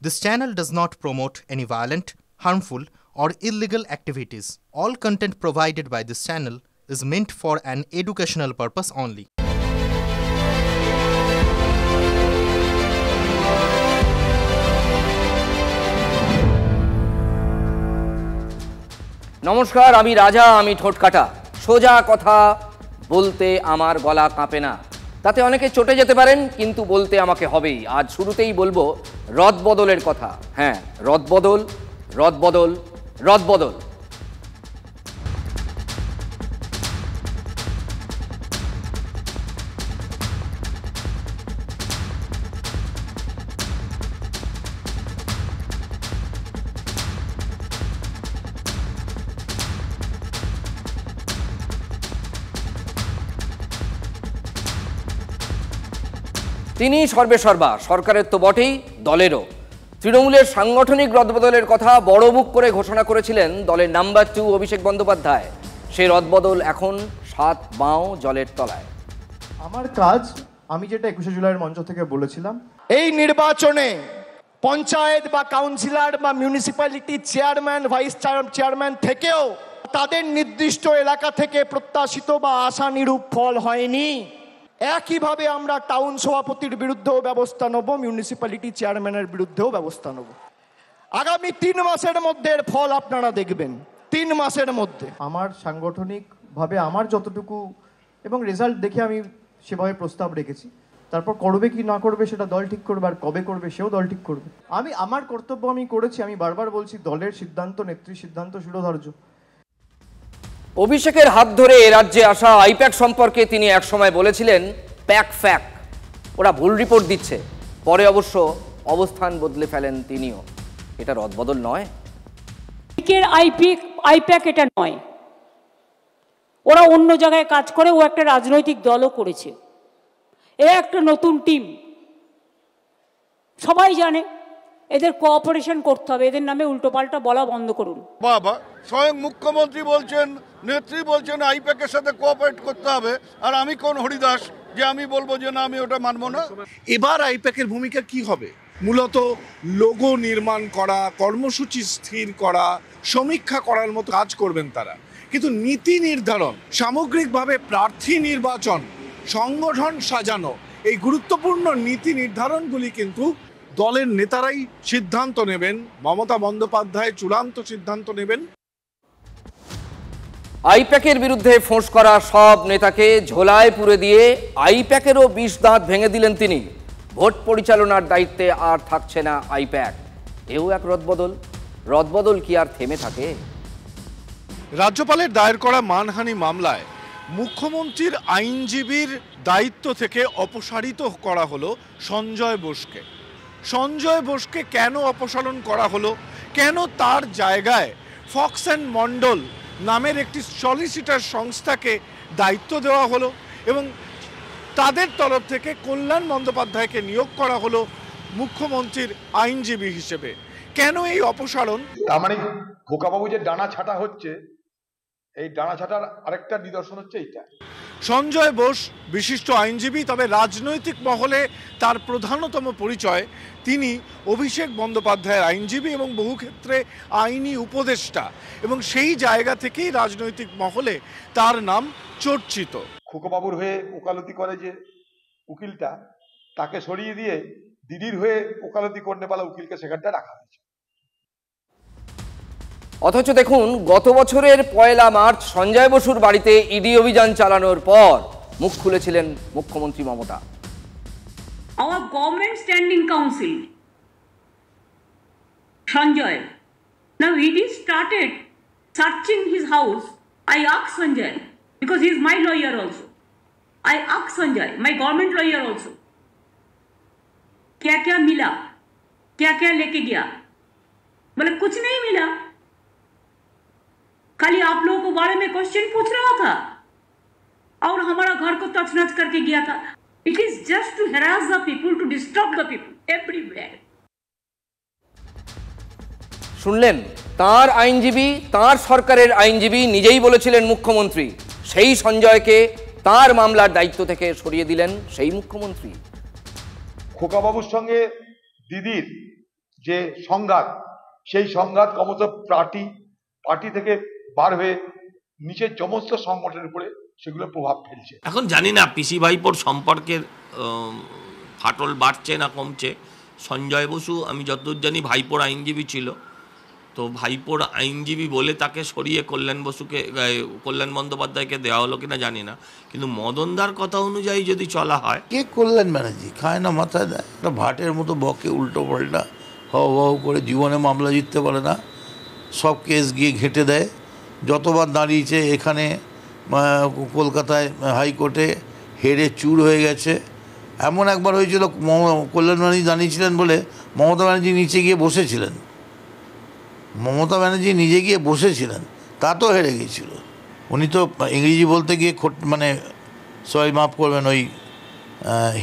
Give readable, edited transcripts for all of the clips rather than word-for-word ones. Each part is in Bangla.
This channel does not promote any violent, harmful, or illegal activities. All content provided by this channel is meant for an educational purpose only. নমস্কার, আমি রাজা, আমি ঠোঁটকাটা। সোজা কথা বলতে আমার গলা কাঁপে না, তাতে অনেকে চটে যেতে পারেন, কিন্তু বলতে আমাকে হবেই। আজ শুরুতেই বলবো রদবদলের কথা। হ্যাঁ, রদবদল, রদবদল, রদবদল। তিনি সর্বেসর্বা, সরকারের তো বটেই, দলেরও। তৃণমূলের সাংগঠনিক রদবদলের কথা বড় মুখ করে ঘোষণা করেছিলেন দলের নাম্বার 2 অভিষেক বন্দ্যোপাধ্যায়। সেই রদবদল এখন 7 বাঁও জলের তলায়। আমার কাজ, আমি যেটা 21শে জুলাইয়ের মঞ্চ থেকে বলেছিলাম, এই নির্বাচনে পঞ্চায়েত বা কাউন্সিলর বা মিউনিসিপ্যালিটি চেয়ারম্যান, ভাইস চেয়ারম্যান থেকেও তাদের নির্দিষ্ট এলাকা থেকে প্রত্যাশিত বা আশানুরূপ ফল হয়নি। একইভাবে আমরা টাউন সভাপতির বিরুদ্ধেও ব্যবস্থা নেব, মিউনিসিপ্যালিটি চেয়ারম্যানের বিরুদ্ধেও ব্যবস্থা নেব। আগামী 3 মাসের মধ্যে এর ফল আপনারা দেখবেন। 3 মাসের মধ্যে আমার সাংগঠনিকভাবে আমার যতটুকু এবং রেজাল্ট দেখে আমি সেভাবে প্রস্তাব রেখেছি। তারপর করবে কি না করবে সেটা দল ঠিক করবে, আর কবে করবে সেও দল ঠিক করবে। আমি আমার কর্তব্য আমি করেছি। আমি বারবার বলছি, দলের সিদ্ধান্ত, নেত্রীর সিদ্ধান্ত শিরোধার্য। অভিষেকের হাত ধরে এ রাজ্যে আসা আইপ্যাক সম্পর্কে তিনি একসময় বলেছিলেন প্যাক ফ্যাক, ওরা ভুল রিপোর্ট দিচ্ছে। পরে অবশ্য অবস্থান বদলে ফেলেন তিনিও। এটা রদবদল নয়? আইপ্যাক এটা নয়, ওরা অন্য জায়গায় কাজ করে, ও একটা রাজনৈতিক দলও করেছে। এ একটা নতুন টিম, সবাই জানে। এদের কোঅপারেশন করতে হবে, এদের নামে উল্টোপাল্টা বলা বন্ধ করুন। বাবা, স্বয়ং মুখ্যমন্ত্রী বলছেন, নেত্রী বলছেন আইপ্যাকের সাথে কোঅপারেট করতে হবে, আর আমি কোন হরিদাস যে আমি বলবো যে না, আমি ওটা মানবো না। এবার আইপ্যাকের ভূমিকা কি হবে? মূলত লোগো নির্মাণ করা, কর্মসূচি স্থির করা, সমীক্ষা করার মতো কাজ করবেন তারা, কিন্তু নীতি নির্ধারণ, সামগ্রিকভাবে প্রার্থী নির্বাচন, সংগঠন সাজানো, এই গুরুত্বপূর্ণ নীতি নির্ধারণগুলি কিন্তু দলের নেতারাই সিদ্ধান্ত নেবেন। মমতা বন্দ্যোপাধ্যায় চূড়ান্ত সিদ্ধান্ত নেবেন। আইপ্যাকের বিরুদ্ধে ফোঁস করা সব নেতাকে ঝোলায় পুরে দিয়ে আইপ্যাকেরও 20 দাঁত ভেঙে দিলেন তিনি। ভোট পরিচালনার দায়িত্বে আর থাকছে না আইপ্যাক। এও এক রদবদল। রদবদল কি আর থেমে থাকে? রাজ্যপালের দায়ের করা মানহানি মামলায় মুখ্যমন্ত্রীর আইনজীবীর দায়িত্ব থেকে অপসারিত করা হলো সঞ্জয় বোসকে। সঞ্জয় বোসকে কেন অপসারণ করা হলো? কেন তার জায়গায় ফক্স অ্যান্ড মন্ডল নামের একটি সলিসিটার সংস্থাকে দায়িত্ব দেওয়া হলো এবং তাদের তরফ থেকে কল্যাণ বন্দ্যোপাধ্যায়কে নিয়োগ করা হলো মুখ্যমন্ত্রীর আইনজীবী হিসেবে? কেন এই অপসারণ? তার মানে খোকাবাবু যে ডানা ছাটা হচ্ছে, এই ডানা ছাটার আরেকটা নিদর্শন হচ্ছে এইটা। সঞ্জয় বোস বিশিষ্ট আইনজীবী, তবে রাজনৈতিক মহলে তার প্রধানতম পরিচয় তিনি অভিষেক বন্দ্যোপাধ্যায়ের আইনজীবী এবং বহু ক্ষেত্রে আইনি উপদেষ্টা, এবং সেই জায়গা থেকেই রাজনৈতিক মহলে তার নাম চর্চিত। খোকাবাবুর হয়ে ওকালতি করে যে উকিলটা, তাকে সরিয়ে দিয়ে দিদির হয়ে ওকালতি করতে পারা উকিলকে সেখানটা রাখা হয়েছে। অথচ দেখুন, গত বছরের 1 মার্চ সঞ্জয় বসুর বাড়িতে ইডি অভিযান চালানোর পর মুখ খুলেছিলেন মুখ্যমন্ত্রী Mamata. Our government standing counsel, Sanjay, now he started searching his house. I asked Sanjay, because he is my lawyer also. I asked Sanjay, my government lawyer also, क्या क्या मिला, क्या क्या लेके गया? बोले कुछ नहीं मिला, खाली आप लोगों को बारे में क्वेश्चन पूछ रहा था और हमारा घर को तछनछ करके गया था। It is just to harass the people, to disturb the people everywhere. শুনলেন, তার আইনজীবী, তার সরকারের আইনজীবী নিজেই বলেছিলেন মুখ্যমন্ত্রী। সেই সঞ্জয়কে তার মামলার দায়িত্ব থেকে সরিয়ে দিলেন সেই মুখ্যমন্ত্রী। খোকাবাবুর সঙ্গে দিদির যে সংঘাত, সেই সংঘাত ক্রমশ পার্টি থেকে বার হয়ে নিচের সমস্ত সংগঠনের উপরে সেগুলো প্রভাব ফেলছে। এখন জানি না পিসি ভাইপোর সম্পর্কের ফাটল বাড়ছে না কমছে। সঞ্জয় বসু আমি যতদূর জানি ভাইপোর আইনজীবী ছিল, তো ভাইপোর আইনজীবী বলে তাকে সরিয়ে কল্যাণ বন্দ্যোপাধ্যায়কে দেওয়া হলো কিনা জানি না, কিন্তু মদনদার কথা অনুযায়ী যদি চলা হয়। কে কল্যাণ ব্যানার্জি খায় না মাথায় দেয়, একটা ভাটের মতো বকে উল্টো পাল্টা হাও করে, জীবনে মামলা জিততে পারে না, সব কেস গিয়ে ঘেঁটে দেয়। যতবার দাঁড়িয়েছে এখানে কলকাতায় হাইকোর্টে হেরে চুর হয়ে গেছে। এমন একবার হয়েছিল কল্যাণ ব্যানার্জি দাঁড়িয়েছিলেন বলে মমতা ব্যানার্জি নিচে গিয়ে বসেছিলেন, মমতা ব্যানার্জি নিজে গিয়ে বসেছিলেন, তাতেও হেরে গিয়েছিল। উনি তো ইংরেজি বলতে গিয়ে সবাই মাফ করবেন, ওই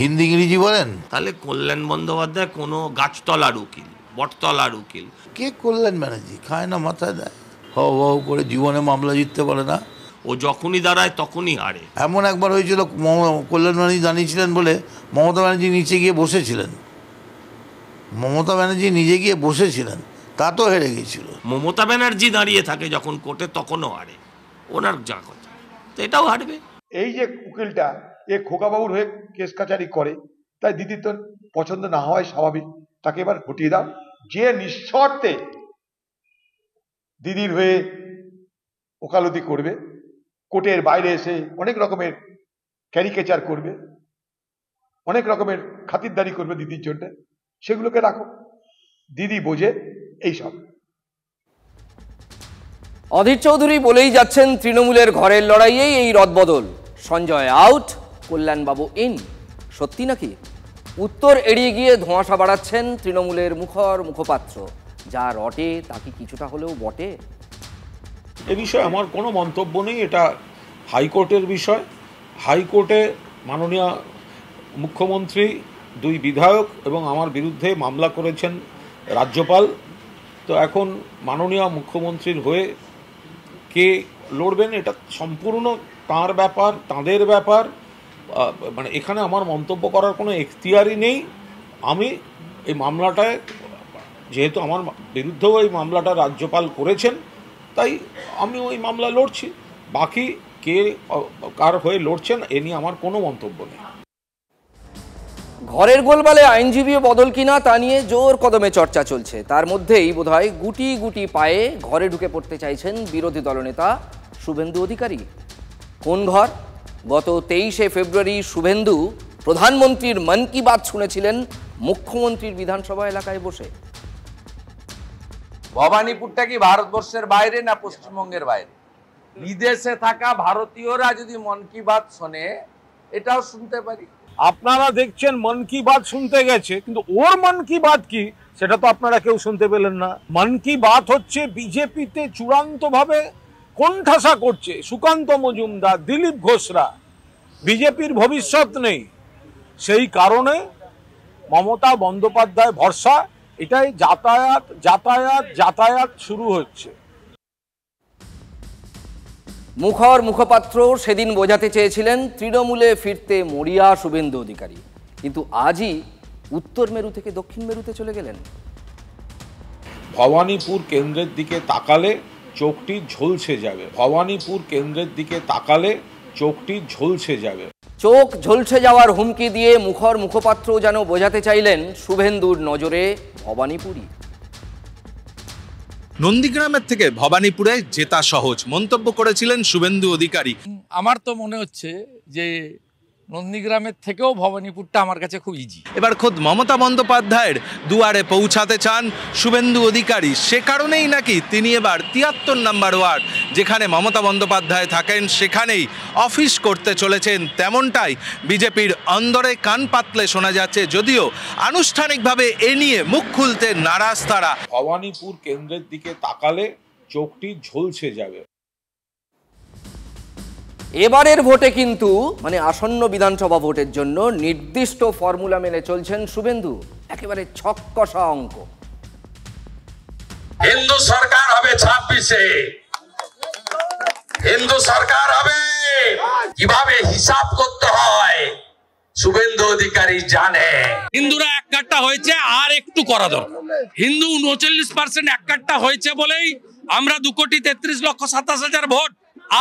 হিন্দি ইংরেজি বলেন। তাহলে কল্যাণ বন্দ্যোপাধ্যায় কোনো গাছতলার উকিল, বটতলার উকিল। কে কল্যাণ ব্যানার্জি খায় না মাথায় দেয়, হাও করে, জীবনে মামলা জিততে পারে না, ও যখনই দাঁড়ায় তখনই হারে। এমন একবার হয়েছিল কল্যাণ ব্যানার্জি দাঁড়িয়েছিলেন বলে মমতা ব্যানার্জি নিচে গিয়ে বসেছিলেন, মমতা ব্যানার্জি নিজে গিয়ে বসেছিলেন, তাতেও হেরে গিয়েছিল। মমতা ব্যানার্জি দাঁড়িয়ে থাকে যখন কোর্টে তখনও হারে, ওনার যা কথা তো এটাও হারবে। এই যে উকিলটা খোকাবাবুর হয়ে কেস কাচারি করে, তাই দিদির তো পছন্দ না হওয়াই স্বাভাবিক, তাকে এবার হটিয়ে দাও। যে নিঃশর্তে দিদির হয়ে ওকালতি করবে, কোর্টের বাইরে এসে অনেক রকমের ক্যারিকেচার করবে, অনেক রকমের খাতিরদারি করবে দিদির জন্য, সেগুলোকে রাখো। দিদি বোঝে এইসব। অধীর চৌধুরী বলেই যাচ্ছেন তৃণমূলের ঘরের লড়াইয়েই এই রদবদল। সঞ্জয় আউট, কল্যাণবাবু ইন। সত্যি নাকি? উত্তর এড়িয়ে গিয়ে ধোঁয়াশা বাড়াচ্ছেন তৃণমূলের মুখপাত্র। যা রটে তা কি কিছুটা হলেও বটে? এ বিষয়ে আমার কোনো মন্তব্য নেই, এটা হাইকোর্টের বিষয়। হাইকোর্টে মাননীয় মুখ্যমন্ত্রী, 2 বিধায়ক এবং আমার বিরুদ্ধে মামলা করেছেন রাজ্যপাল। তো এখন মাননীয় মুখ্যমন্ত্রীর হয়ে কে লড়বেন এটা সম্পূর্ণ তাঁর ব্যাপার, তাঁদের ব্যাপার। মানে এখানে আমার মন্তব্য করার কোনো এখতিয়ারই নেই। আমি এই মামলাটায়, যেহেতু আমার বিরুদ্ধেও এই মামলাটা রাজ্যপাল করেছেন, তাই আমি ওই মামলা লড়ছি। বাকি কে কার হয়ে লড়ছেন এ নিয়ে আমার কোনো মন্তব্য নেই। ঘরের গোলমালে আইনজীবী বদল কিনা তা নিয়ে জোর কদমে চর্চা চলছে। তার মধ্যেই বোধহয় গুটি গুটি পায়ে ঘরে ঢুকে পড়তে চাইছেন বিরোধী দলনেতা শুভেন্দু অধিকারী। কোন ঘর? গত 23শে ফেব্রুয়ারি শুভেন্দু প্রধানমন্ত্রীর মন কি বাত শুনেছিলেন মুখ্যমন্ত্রীর বিধানসভা এলাকায় বসে। ভবানীপুরটা কি ভারতবর্ষের বাইরে না পশ্চিমবঙ্গের বাইরে? বিদেশে থাকা ভারতীয়রা যদি মন কি বাত শোনে, এটাও শুনতে পারি। আপনারা দেখছেন মন কি বাত শুনতে গেছে, কিন্তু ওর মন কি বাত কি সেটা তো আপনারা কেউ শুনতে পেলেন না। মন কি বাত হচ্ছে বিজেপিতে চূড়ান্তভাবে কোণঠাসা করছে সুকান্ত মজুমদার, দিলীপ ঘোষরা। বিজেপির ভবিষ্যৎ নেই, সেই কারণে মমতা বন্দ্যোপাধ্যায় ভরসা। এটাই যাতায়াত শুরু হচ্ছে। মুখপাত্র সেদিন বোঝাতে চেয়েছিলেন তৃণমূলে ফিরতে মরিয়া শুভেন্দু অধিকারী, কিন্তু আজই উত্তর মেরু থেকে দক্ষিণ মেরুতে চলে গেলেন। ভবানীপুর কেন্দ্রের দিকে তাকালে চোখটি ঝলসে যাবে। ভবানীপুর কেন্দ্রের দিকে তাকালে চোখটি ঝলসে যাবে। চোখ ঝলসে যাওয়ার হুমকি দিয়ে মুখপাত্র যেন বোঝাতে চাইলেন শুভেন্দুর নজরে ভবানীপুরই। নন্দীগ্রামের থেকে ভবানীপুরে জেতা সহজ মন্তব্য করেছিলেন শুভেন্দু অধিকারী। আমার তো মনে হচ্ছে যে নন্দীগ্রামের থেকেও ভবানীপুরটা আমার কাছে খুব ইজি। এবার খোদ মমতা বন্দ্যোপাধ্যায়ের দুয়ারে পৌঁছাতে চান শুভেন্দু অধিকারী। সে কারণেই নাকি তিনি এবার ৭৩ নম্বর ওয়ার্ড, যেখানে মমতা বন্দ্যোপাধ্যায় থাকেন, সেখানেই অফিস করতে চলেছেন। তেমনটাই বিজেপির অন্দরে কান পাতলে শোনা যাচ্ছে, যদিও আনুষ্ঠানিকভাবে এ নিয়ে মুখ খুলতে নারাজ তারা। ভবানীপুর কেন্দ্রের দিকে তাকালে চোখটি ঝলসে যাবে। এবারের ভোটে কিন্তু আসন্ন বিধানসভা ভোটের জন্য নির্দিষ্ট ফর্মুলা মেনে চলছেন শুভেন্দু। একেবারে ছক্কষা অঙ্ক। হিন্দু সরকার হবে 26-এ, হিন্দু সরকার হবে। কিভাবে হিসাব করতে হয় শুভেন্দু অধিকারী জানে হিন্দুরা এক কাট্টা হয়েছে, আর একটু করা দরকার। হিন্দু 39% এক কাট্টা হয়েছে বলেই আমরা 2,33,27,000 ভোট,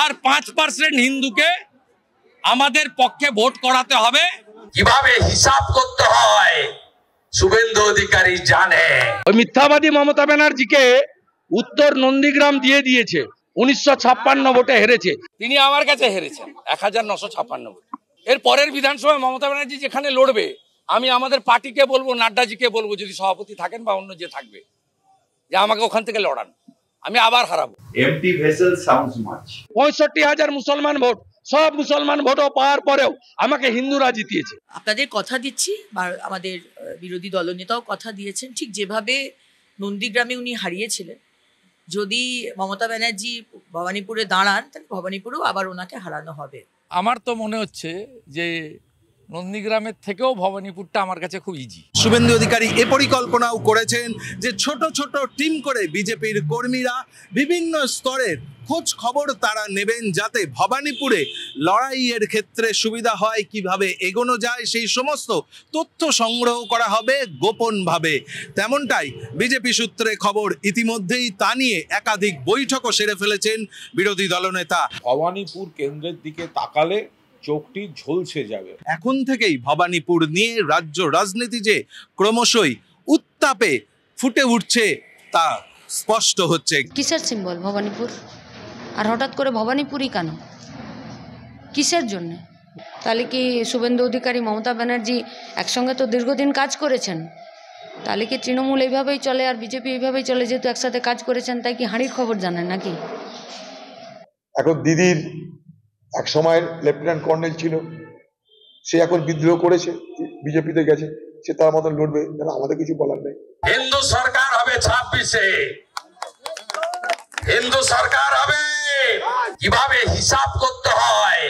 আর 5% হিন্দুকে আমাদের পক্ষে ভোট করাতে হবে। কিভাবে হিসাব করতে হয় শুভেন্দু অধিকারী জানে। ওই মিথ্যাবাদী মমতা ব্যানার্জিকে উত্তর নন্দীগ্রাম দিয়ে দিয়েছে, 1956 ভোটে হেরেছে। তিনি আমার কাছে হেরেছেন 1956 ভোট। এর পরের বিধানসভায় মমতা ব্যানার্জি যেখানে লড়বে, আমি আমাদের পার্টিকে বলবো, নাড্ডাজিকে বলবো, যদি সভাপতি থাকেন বা অন্য যে থাকবে, যে আমাকে ওখান থেকে লড়ান, আমি আবার হারাবো। MT vessel sounds much. 65,000 মুসলমান ভোট, সব মুসলমান ভোটও পাওয়ার পরেও আমাকে হিন্দুরা জিতিয়েছে। আপনাদের কথা দিচ্ছি, বা আমাদের বিরোধী দলনেতাও কথা দিয়েছেন, ঠিক যেভাবে নন্দীগ্রামে উনি হারিয়েছিলেন, যদি মমতা ব্যানার্জি ভবানীপুরে দাঁড়ান, তাহলে ভবানীপুরেও আবার ওনাকে হারানো হবে। আমার তো মনে হচ্ছে যে নন্দীগ্রামের থেকেও ভবানীপুরটা আমার কাছে খুব ইজি। শুভেন্দু অধিকারী এ পরিকল্পনাও করেছেন যে ছোট ছোট টিম করে বিজেপির কর্মীরা বিভিন্ন স্তরের খোঁজ খবর তারা নেবেন, যাতে ভবানীপুরে লড়াইয়ের ক্ষেত্রে সুবিধা হয়, কিভাবে এগোনো যায় সেই সমস্ত তথ্য সংগ্রহ করা হবে গোপনভাবে। তেমনটাই বিজেপি সূত্রে খবর। ইতিমধ্যেই তা নিয়ে একাধিক বৈঠকও সেরে ফেলেছেন বিরোধী দলনেতা। ভবানীপুর কেন্দ্রের দিকে তাকালে চোখটি ঝলসে যাবে। এখন থেকেই ভবানীপুর নিয়ে রাজ্য রাজনীতি যে ক্রমশই উত্তাপে ফুটে উঠছে তা স্পষ্ট হচ্ছে। কিসের সিম্বল ভবানীপুর? আর হঠাৎ করে ভবানীপুরই কেন? কিসের জন্য? তাহলে কি শুভেন্দু অধিকারী, মমতা ব্যানার্জি একসঙ্গে তো দীর্ঘদিন কাজ করেছেন, তাহলে কি তৃণমূল এইভাবেই চলে আর বিজেপি এইভাবেই চলে? যেহেতু একসাথে কাজ করেছেন, তাই কি হাঁড়ির খবর জানেন নাকি? এখন দিদির এক সময়ের লেফটেন্যান্ট কর্নেল ছিল, সে এখন বিদ্রোহ করেছে, বিজেপিতে গেছে, সে তার মতন লড়বে, আমাদের কিছু বলার নেই। হিন্দু সরকার হবে 26-এ, হিন্দু সরকার হবে। কিভাবে হিসাব করতে হয়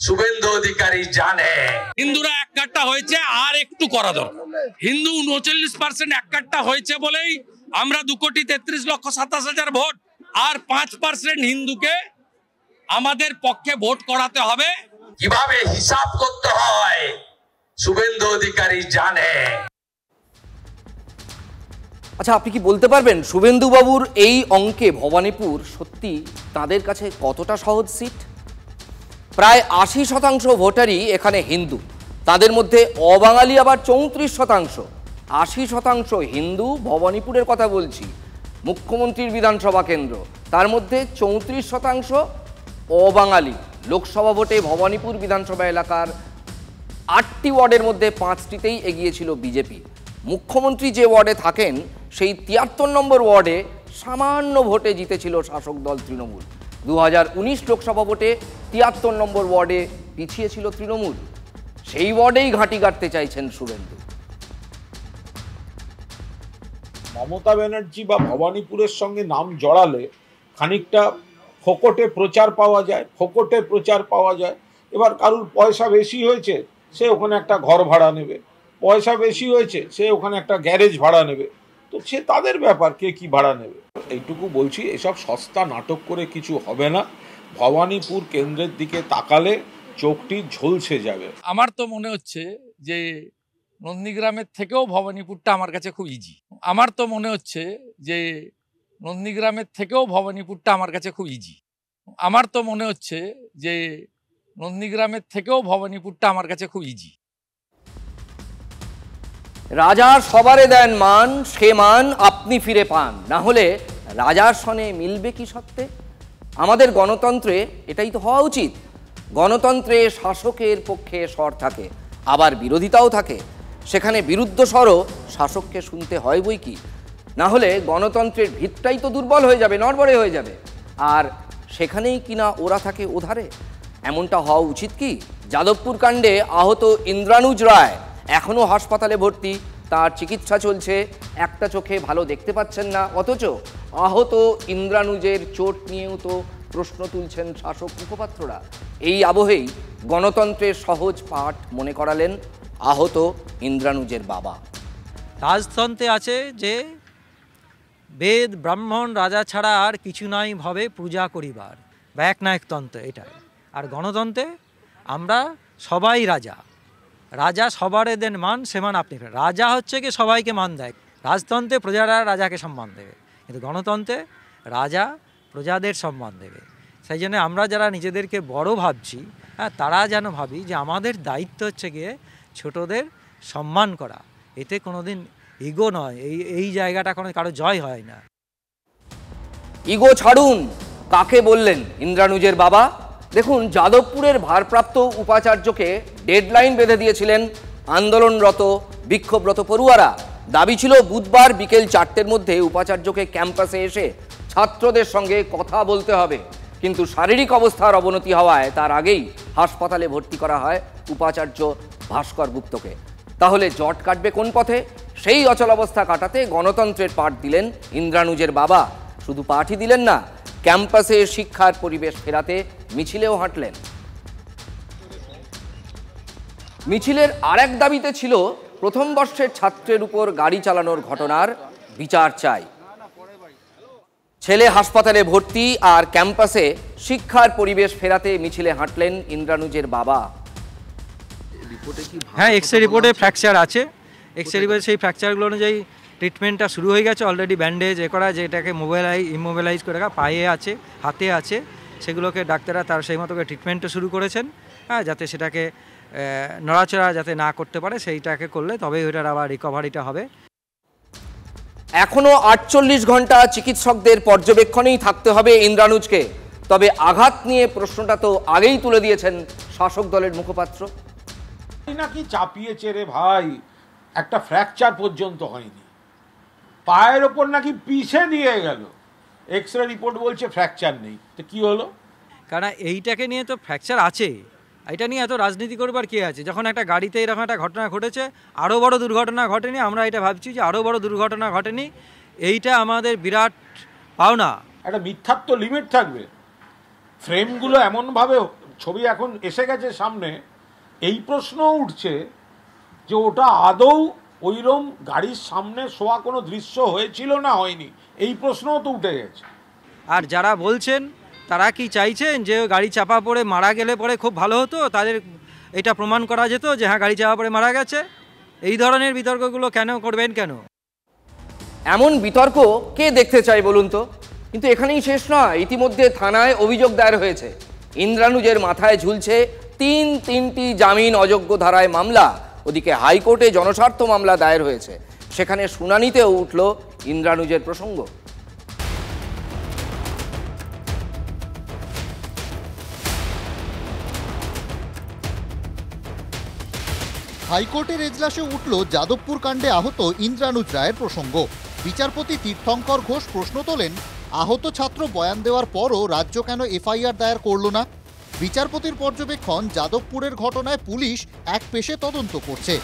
শুভেন্দু অধিকারী জানে। হিন্দুরা এক কাট্টা হয়েছে, আর একটু করা দরকার। হিন্দু 39% এক কাট্টা হয়েছে বলেই আমরা 2,33,27,000 ভোট, আর 5% হিন্দুকে আমাদের পক্ষে ভোট করাতে হবে। কিভাবে হিসাব করতে হয় শুভেন্দু অধিকারী জানে। আচ্ছা, আপনি কি বলতে পারবেন শুভেন্দু বাবুর এই অঙ্কে ভবানীপুর সত্যি তাদের কাছে কতটা সহজ সিট? প্রায় 80% ভোটারই এখানে হিন্দু, তাদের মধ্যে অবাঙালি আবার 34%। 80% হিন্দু, ভবানীপুরের কথা বলছি, মুখ্যমন্ত্রীর বিধানসভা কেন্দ্র, তার মধ্যে 34% অবাঙালি। লোকসভা ভোটে ভবানীপুর বিধানসভা এলাকার 8টি ওয়ার্ডের মধ্যে 5টিতেই এগিয়েছিল বিজেপি। মুখ্যমন্ত্রী যে ওয়ার্ডে থাকেন সেই 73 নম্বর ওয়ার্ডে সামান্য ভোটে জিতেছিল শাসক দল তৃণমূল। 2019 লোকসভা ভোটে 73 নম্বর ওয়ার্ডে পিছিয়ে ছিল তৃণমূল, সেই ওয়ার্ডেই ঘাঁটি গাড়তে চাইছেন শুভেন্দু। মমতা ব্যানার্জি বা ভবানীপুরের সঙ্গে নাম জড়ালে খানিকটা ফোকটে প্রচার পাওয়া যায়, ফোকটে প্রচার পাওয়া যায়। এবার কারুর পয়সা বেশি হয়েছে, সে ওখানে একটা ঘর ভাড়া নেবে, পয়সা বেশি হয়েছে সে ওখানে একটা গ্যারেজ ভাড়া নেবে, তো সে তাদের ব্যাপার কে কি ভাড়া নেবে। এইটুকু বলছি, এসব সস্তা নাটক করে কিছু হবে না। ভবানীপুর কেন্দ্রের দিকে তাকালে চোখটি ঝলসে যাবে। আমার তো মনে হচ্ছে যে নন্দীগ্রামের থেকেও ভবানীপুরটা আমার কাছে খুব ইজি। আমার তো মনে হচ্ছে যে নন্দীগ্রামের থেকেও ভবানীপুরটা আমার কাছে খুব ইজি। আমার তো মনে হচ্ছে যে নন্দীগ্রামের থেকেও ভবানীপুরটা আমার কাছে খুব ইজি। রাজার সবারে দেন মান, সে মান আপনি ফিরে পান, না হলে রাজার সনে মিলবে কি সত্ত্বে? আমাদের গণতন্ত্রে এটাই তো হওয়া উচিত। গণতন্ত্রে শাসকের পক্ষে স্বর থাকে, আবার বিরোধিতাও থাকে, সেখানে বিরুদ্ধ স্বরও শাসককে শুনতে হয় বই কি, না হলে গণতন্ত্রের ভিতটাই তো দুর্বল হয়ে যাবে, নড়বড়ে হয়ে যাবে। আর সেখানেই কিনা ওরা থাকে ওধারে, এমনটা হওয়া উচিত কি? যাদবপুর কাণ্ডে আহত ইন্দ্রানুজ রায় এখনও হাসপাতালে ভর্তি, তার চিকিৎসা চলছে, একটা চোখে ভালো দেখতে পাচ্ছেন না, অথচ আহত ইন্দ্রানুজের চোট নিয়েও তো প্রশ্ন তুলছেন শাসক মুখপাত্ররা। এই আবহেই গণতন্ত্রের সহজ পাঠ মনে করালেন আহত ইন্দ্রানুজের বাবা। রাজতন্ত্রে আছে যে বেদ ব্রাহ্মণ রাজা ছাড়া আর কিছু নাই ভাবে পূজা করিবার, বা একনায়কতন্ত্র এটাই। আর গণতন্ত্রে আমরা সবাই রাজা, রাজা সবারে দেন মান, সে মান আপনি ফেরেন। রাজা হচ্ছে কি সবাইকে মান দেয়, রাজতন্ত্রে প্রজারা রাজাকে সম্মান দেবে, কিন্তু গণতন্ত্রে রাজা প্রজাদের সম্মান দেবে। সেই জন্য আমরা যারা নিজেদেরকে বড় ভাবছি, হ্যাঁ, তারা যেন ভাবি যে আমাদের দায়িত্ব হচ্ছে গিয়ে ছোটদের সম্মান করা। এতে কোনোদিন ইগো নয়, এই জায়গাটা কোনো কারো জয় হয় না। ইগো ছাড়ুন, কাকে বললেন ইন্দ্রানুজের বাবা? দেখুন, যাদবপুরের ভারপ্রাপ্ত উপাচার্যকে ডেডলাইন বেঁধে দিয়েছিলেন আন্দোলনরত বিক্ষোভরত পড়ুয়ারা। দাবি ছিল বুধবার বিকেল 4টের মধ্যে উপাচার্যকে ক্যাম্পাসে এসে ছাত্রদের সঙ্গে কথা বলতে হবে, কিন্তু শারীরিক অবস্থার অবনতি হওয়ায় তার আগেই হাসপাতালে ভর্তি করা হয় উপাচার্য ভাস্কর গুপ্তকে। তাহলে জট কাটবে কোন পথে? সেই অচলাবস্থা কাটাতে গণতন্ত্রের পাঠ দিলেন ইন্দ্রানুজের বাবা। শুধু পাঠই দিলেন না, ক্যাম্পাসে শিক্ষার পরিবেশ ফেরাতে মিছিলেও হাঁটলেন। মিছিলের আরেক দাবিতে ছিল প্রথম বর্ষের ছাত্রের উপর গাড়ি চালানোর ঘটনার বিচার চাই। ছেলে হাসপাতালে ভর্তি আর ক্যাম্পাসে শিক্ষার পরিবেশ ফেরাতে মিছিলে হাঁটলেন ইন্দ্রানুজের বাবা। হ্যাঁ, এক্সরে রিপোর্টে ফ্র্যাকচার আছে। এক্সরে রিপোর্টে সেই ফ্র্যাকচারগুলো অনুযায়ী ট্রিটমেন্টটা শুরু হয়ে গেছে অলরেডি। ব্যান্ডেজ করা, যেটাকে ইমোবিলাইজ করে রাখা, পায়ে আছে, হাতে আছে, সেগুলোকে ডাক্তাররা তার সেই মতো করে ট্রিটমেন্টও শুরু করেছেন। হ্যাঁ, যাতে সেটাকে নড়াচড়া যাতে না করতে পারে, সেইটাকে করলে তবেই ওইটার আবার রিকভারিটা হবে। এখনো 48 ঘন্টা চিকিৎসকদের পর্যবেক্ষণেই থাকতে হবে ইন্দ্রানুজকে। তবে আঘাত নিয়ে প্রশ্নটা তো আগেই তুলে দিয়েছেন শাসক দলের মুখপাত্র। নাকি চাপিয়েছে রে ভাই, একটা ফ্র্যাকচার পর্যন্ত হয়নি, পায়ের ওপর নাকি পিষে দিয়ে গেল, এক্সরে রিপোর্ট বলছে ফ্র্যাকচার নেই। তো কি হলো? কারণ এইটাকে নিয়ে তো ফ্র্যাকচার আছে, এটা নিয়ে এত রাজনীতি করবার কে আছে? যখন একটা গাড়িতে এরকম একটা ঘটনা ঘটেছে, আরও বড় দুর্ঘটনা ঘটেনি, আমরা এটা ভাবছি যে আরও বড় দুর্ঘটনা ঘটেনি, এইটা আমাদের বিরাট পাওনা। একটা মিথ্যাত্ব লিমিট থাকবে। ফ্রেমগুলো এমনভাবে ছবি এখন এসে গেছে সামনে, এই প্রশ্ন উঠছে যে ওটা আদৌ ওইরকম গাড়ির সামনে শোয়া কোনো দৃশ্য হয়েছিল না হয়নি, এই প্রশ্নও তো উঠে গেছে। আর যারা বলছেন তারা কি চাইছেন যে গাড়ি চাপা পড়ে মারা গেলে পরে খুব ভালো হতো, তাদের এটা প্রমাণ করা যেত যে হ্যাঁ গাড়ি চাপা পড়ে মারা গেছে? এই ধরনের বিতর্কগুলো কেন করবেন? কেন এমন বিতর্ক কে দেখতে চায় বলুন তো? কিন্তু এখানেই শেষ নয়, ইতিমধ্যে থানায় অভিযোগ দায়ের হয়েছে। ইন্দ্রানুজের মাথায় ঝুলছে তিনটি জামিন অযোগ্য ধারায় মামলা। ওদিকে হাইকোর্টে জনস্বার্থ মামলা দায়ের হয়েছে, সেখানে শুনানিতেও উঠল ইন্দ্রানুজের প্রসঙ্গ। হাইকোর্টের এজলাসে উঠল যাদবপুর কাণ্ডে আহত ইন্দ্রানুজ রায়ের প্রসঙ্গ। বিচারপতি তীর্থঙ্কর ঘোষ প্রশ্ন তোলেন, আহত ছাত্র বয়ান দেওয়ার পরও রাজ্য কেন এফআইআর দায়ের করল না? বিচারপতির পর্যবেক্ষণ, যাদবপুরের ঘটনায় পুলিশ এক পেশে তদন্ত করছে,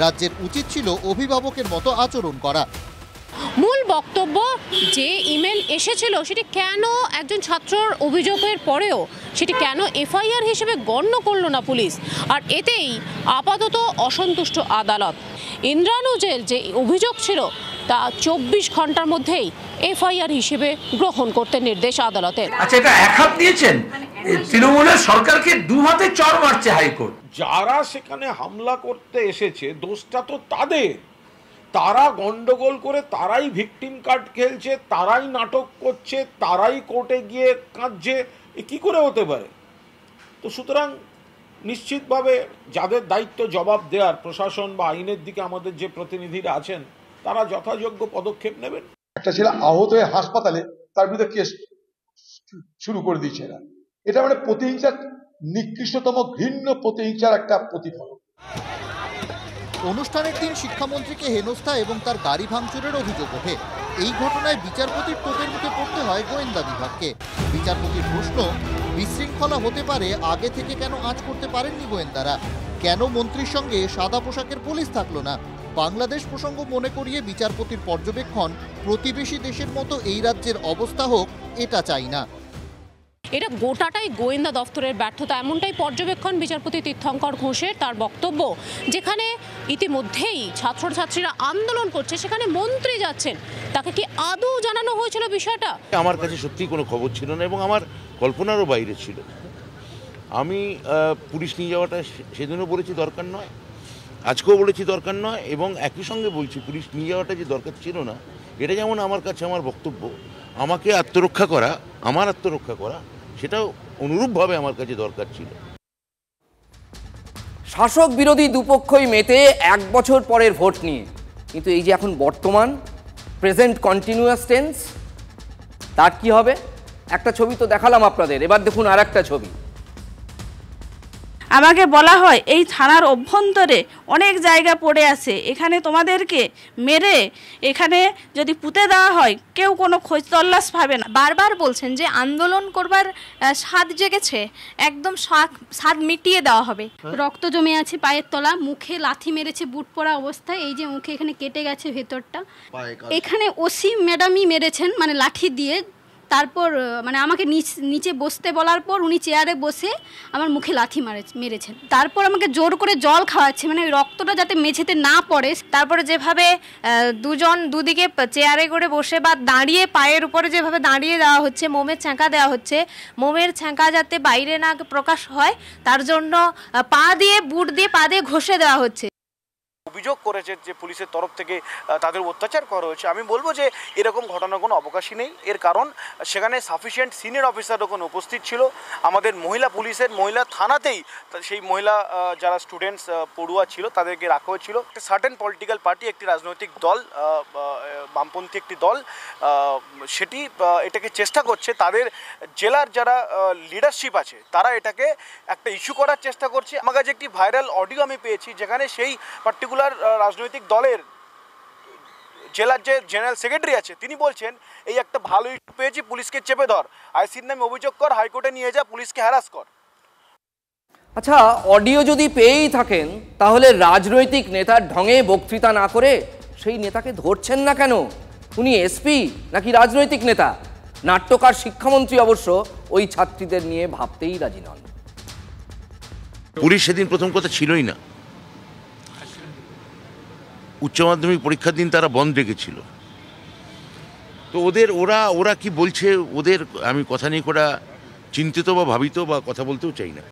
রাজ্যের উচিত ছিল অভিভাবকের মতো আচরণ করা। মূল বক্তব্য, যে ইমেল এসেছিল সেটি কেন একজন ছাত্রর অভিযোগের পরেও সেটি কেন এফআইআর হিসেবে গণ্য করল না পুলিশ? আর এতেই আপাতত অসন্তুষ্ট আদালত। ইন্দ্রানুজের যে অভিযোগ ছিল তা 24 ঘন্টার মধ্যেই এফআইআর হিসেবে গ্রহণ করতে নির্দেশ আদালতের। আচ্ছা, এটা এক হাত দিয়েছেন, তৃণমূলের সরকারকে দু হাতে চড় মারছে হাইকোর্ট। যারা সেখানে হামলা করতে এসেছে দোষটা তো তাদের, তারা গন্ডগোল করে, তারাই ভিকটিম কার্ড খেলছে, তারাই নাটক করছে, তারাই কোর্টে গিয়ে কাঁদছে, এ কি করে হতে পারে? তো সুতরাং নিশ্চিতভাবে যাদের দায়িত্ব জবাব দেওয়ার, প্রশাসন বা আইনের দিকে আমাদের যে প্রতিনিধিরা আছেন, তারা যথাযোগ্য পদক্ষেপ নেবেন। একটা ছেলে আহত হয়ে হাসপাতালে, তার বিরুদ্ধে কেস শুরু করে দিয়েছে এরা। এটা মানে প্রতিহিংসার নিকৃষ্টতম ঘৃণ্য প্রতিহিংসার একটা প্রতিফলন। অনুষ্ঠানের দিন শিক্ষামন্ত্রীকে হেনস্থা এবং তার গাড়ি ভাঙচুরের অভিযোগ ওঠে। এই ঘটনায় বিচারপতির টোপের মুখে পড়তে হয় গোয়েন্দা বিভাগকে। বিচারপতির প্রশ্ন, বিশৃঙ্খলা হতে পারে, আগে থেকে কেন আঁচ করতে পারেননি গোয়েন্দারা? কেন মন্ত্রীর সঙ্গে সাদা পোশাকের পুলিশ থাকলো না? বাংলাদেশ প্রসঙ্গ মনে করিয়ে বিচারপতির পর্যবেক্ষণ, প্রতিবেশী দেশের মতো এই রাজ্যের অবস্থা হোক, এটা চাই না। এটা গোটাটাই গোয়েন্দা দপ্তরের ব্যর্থতা, এমনটাই পর্যবেক্ষণ বিচারপতি তীর্থঙ্কর ঘোষের। তার বক্তব্য, যেখানে ইতিমধ্যেই ছাত্রছাত্রীরা আন্দোলন করছে, সেখানে মন্ত্রী যাচ্ছেন, তাকে কি আদৌ জানানো হয়েছিল বিষয়টা? আমার কাছে সত্যি কোনো খবর ছিল না এবং আমার কল্পনারও বাইরে ছিল। আমি পুলিশ নিয়ে যাওয়াটা সেদিনও বলেছি দরকার নয়, আজকেও বলেছি দরকার নয়, এবং একই সঙ্গে বলছি পুলিশ নিয়ে যাওয়াটা যে দরকার ছিল না, এটা যেমন আমার কাছে আমার বক্তব্য, আমাকে আত্মরক্ষা করা, আমার আত্মরক্ষা করা, সেটাও অনুরূপভাবে আমার কাছে দরকার ছিল। শাসক বিরোধী দুপক্ষই মেতে 1 বছর পরের ভোট নিয়ে, কিন্তু এই যে এখন বর্তমান প্রেজেন্ট কন্টিনিউয়াস টেন্স, তার কি হবে? একটা ছবি তো দেখালাম আপনাদের, এবার দেখুন আর একটা ছবি। আমাকে বলা হয় এই থানার অভ্যন্তরে অনেক জায়গা পড়ে আছে, এখানে তোমাদেরকে মেরে এখানে যদি পুঁতে দেওয়া হয় কেউ কোনো খোঁজ তল্লাশ পাবে না। বারবার বলছেন যে আন্দোলন করবার স্বাদ জেগেছে, একদম স্বাদ মিটিয়ে দেওয়া হবে। রক্ত জমে আছে পায়ের তলা, মুখে লাথি মেরেছে বুট পরা অবস্থায়, এই যে মুখে এখানে কেটে গেছে ভেতরটা, এখানে ওসি ম্যাডামই মেরেছেন মানে লাঠি দিয়ে। তারপর মানে আমাকে নিচে বসতে বলার পর উনি চেয়ারে বসে আমার মুখে লাথি মেরেছেন। তারপর আমাকে জোর করে জল খাওয়াচ্ছে, মানে ওই রক্তটা যাতে মেঝেতে না পড়ে। তারপরে যেভাবে দুজন দুদিকে চেয়ারে করে বসে বা দাঁড়িয়ে পায়ের উপরে যেভাবে দাঁড়িয়ে দেওয়া হচ্ছে, মোমের ছ্যাঁকা দেওয়া হচ্ছে, মোমের ছ্যাঁকা যাতে বাইরে না প্রকাশ হয় তার জন্য পা দিয়ে বুট দিয়ে পা দিয়ে ঘষে দেওয়া হচ্ছে। অভিযোগ করেছে যে পুলিশের তরফ থেকে তাদের অত্যাচার করা হয়েছে। আমি বলবো যে এরকম ঘটনার কোনো অবকাশই নেই, এর কারণ সেখানে সাফিসিয়েন্ট সিনিয়র অফিসার ওখানে উপস্থিত ছিল। আমাদের মহিলা পুলিশের মহিলা থানাতেই সেই মহিলা যারা স্টুডেন্টস পড়ুয়া ছিল তাদেরকে রাখা হয়েছিল। একটা সার্টেন পলিটিক্যাল পার্টি, একটি রাজনৈতিক দল, বামপন্থী একটি দল, সেটি এটাকে চেষ্টা করছে, তাদের জেলার যারা লিডারশিপ আছে তারা এটাকে একটা ইস্যু করার চেষ্টা করছে। আমার কাছে একটি ভাইরাল অডিও আমি পেয়েছি যেখানে সেই পার্টিকুলার রাজনৈতিক দলের জেলার যে জেনারেল সেক্রেটারি আছে তিনি বলছেন এই একটা ভালো ইস্যু পেয়েছি, পুলিশকে চেপে ধর, আইসির নামে অভিযোগ কর, হাইকোর্টে নিয়ে যা, পুলিশকে হ্যারাস কর। আচ্ছা, অডিও যদি পেয়েই থাকেন তাহলে রাজনৈতিক নেতার ঢঙে বক্তৃতা না করে সেই নেতাকে ধরছেন না কেন? উনি এসপি নাকি রাজনৈতিক নেতা? নাট্যকার শিক্ষামন্ত্রী অবশ্য ওই ছাত্রীদের নিয়ে ভাবতেই রাজি নন। পুলিশ সেদিন প্রথম কথা ছিলই না, উচ্চ মাধ্যমিক পরীক্ষার দিন তারা বন্ধ রেখেছিল। তো ওরা কি বলছে ওদের আমি কথা নিয়ে ওরা চিন্তিত বা ভাবিত বা কথা বলতেও চাই না।